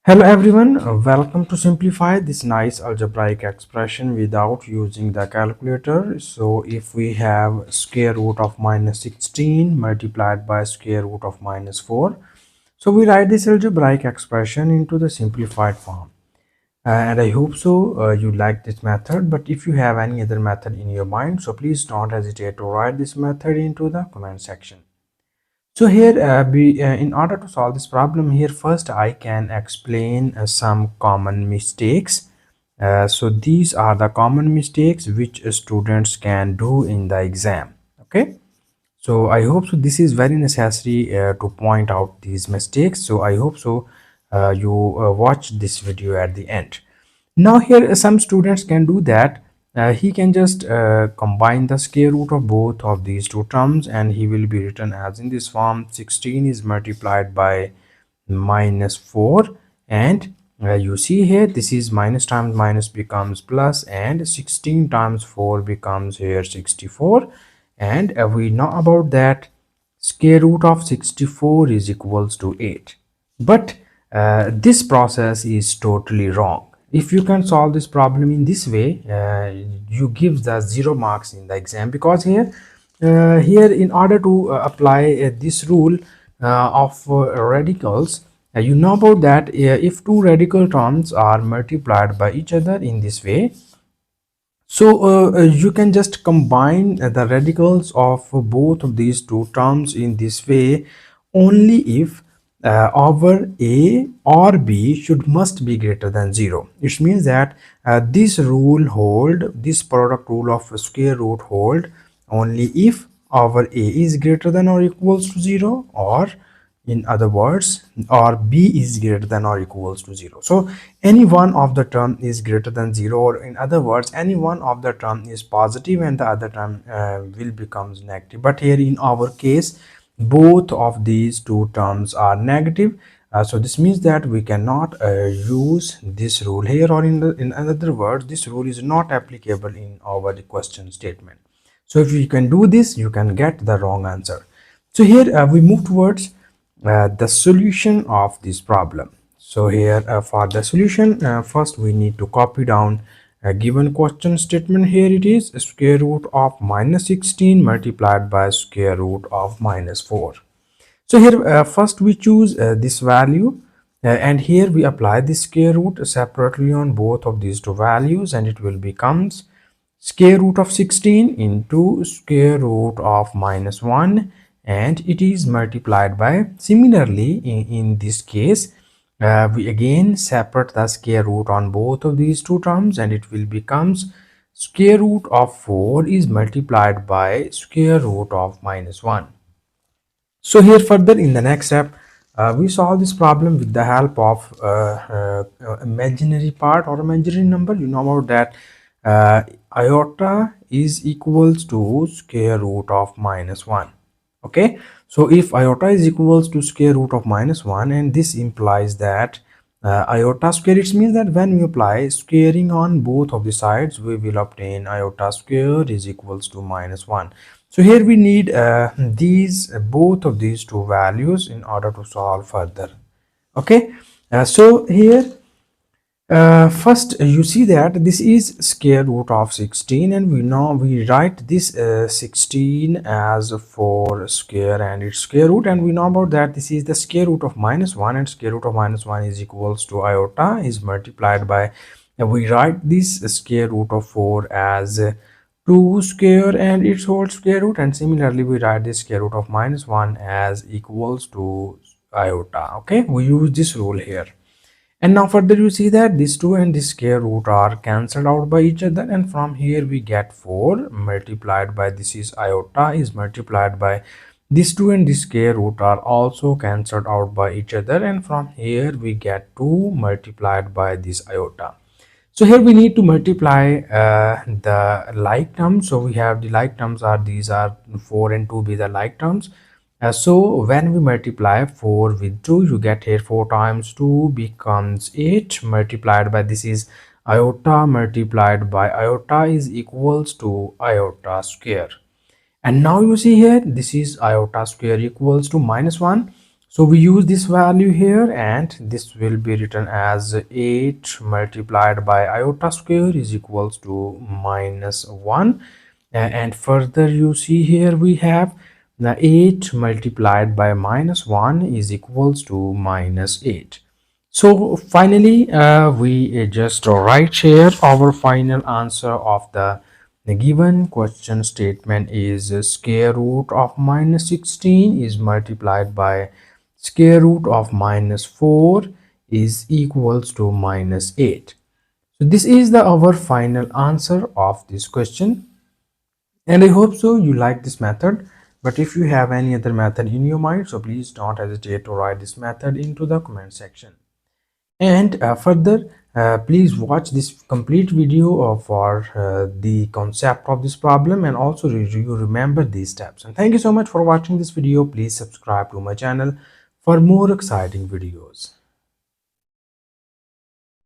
Hello everyone, welcome to simplify this nice algebraic expression without using the calculator. So if we have square root of minus 16 multiplied by square root of minus 4, so we write this algebraic expression into the simplified form. And I hope so you like this method, but if you have any other method in your mind, so please don't hesitate to write this method into the comment section. So here, in order to solve this problem here, first I can explain some common mistakes. So these are the common mistakes which students can do in the exam. Okay. So I hope so this is very necessary to point out these mistakes. So I hope so you watch this video at the end. Now here some students can do that. He can just combine the square root of both of these two terms, and he will be written as in this form: 16 is multiplied by minus 4, and you see here this is minus times minus becomes plus, and 16 times 4 becomes here 64. And we know about that square root of 64 is equals to 8. But this process is totally wrong. If you can solve this problem in this way, you give the 0 marks in the exam, because here in order to apply this rule of radicals, you know about that if two radical terms are multiplied by each other in this way, so you can just combine the radicals of both of these two terms in this way only if our a or b should must be greater than 0. It means that this product rule of square root hold only if our a is greater than or equals to 0, or in other words, or b is greater than or equals to 0. So any one of the term is greater than 0, or in other words, any one of the term is positive and the other term will becomes negative. But here in our case, both of these two terms are negative. So this means that we cannot use this rule here, or in other words, this rule is not applicable in our question statement. So if you can do this, you can get the wrong answer. So here we move towards the solution of this problem. So here for the solution, first we need to copy down a given question statement. Here it is: square root of minus 16 multiplied by square root of minus 4. So here first we choose this value, and here we apply the square root separately on both of these two values, and it will becomes square root of 16 into square root of minus 1, and it is multiplied by, similarly in this case, we again separate the square root on both of these two terms, and it will becomes square root of 4 is multiplied by square root of minus 1. So here further in the next step, we solve this problem with the help of imaginary part or imaginary number. You know about that iota is equals to square root of minus 1. Okay, so if iota is equals to square root of minus 1, and this implies that iota square, it means that when we apply squaring on both of the sides, we will obtain iota square is equals to minus 1. So here we need both of these two values in order to solve further. Okay, so here first you see that this is square root of 16, and we write this 16 as 4 square and its square root, and we know about that this is the square root of minus 1, and square root of minus 1 is equals to iota is multiplied by, and we write this square root of 4 as 2 square and its whole square root, and similarly we write the square root of minus 1 as equals to iota. Okay, we use this rule here. And now further you see that this 2 and this square root are cancelled out by each other, and from here we get 4 multiplied by this is iota is multiplied by this 2, and this square root are also cancelled out by each other, and from here we get 2 multiplied by this iota. So here we need to multiply the like terms. So we have the like terms are, these are 4 and 2 be the like terms. So when we multiply 4 with 2, you get here 4 times 2 becomes 8 multiplied by this is iota multiplied by iota is equals to iota square. And now you see here this is iota square equals to minus 1. So we use this value here, and this will be written as 8 multiplied by iota square is equals to -1. And further you see here we have the 8 multiplied by -1 is equals to -8. So finally we just write here our final answer of the given question statement is square root of -16 is multiplied by square root of -4 is equals to -8. So this is the our final answer of this question, and I hope so you like this method. But if you have any other method in your mind, so please don't hesitate to write this method into the comment section. And further, please watch this complete video for the concept of this problem, and also you remember these steps. And thank you so much for watching this video. Please subscribe to my channel for more exciting videos.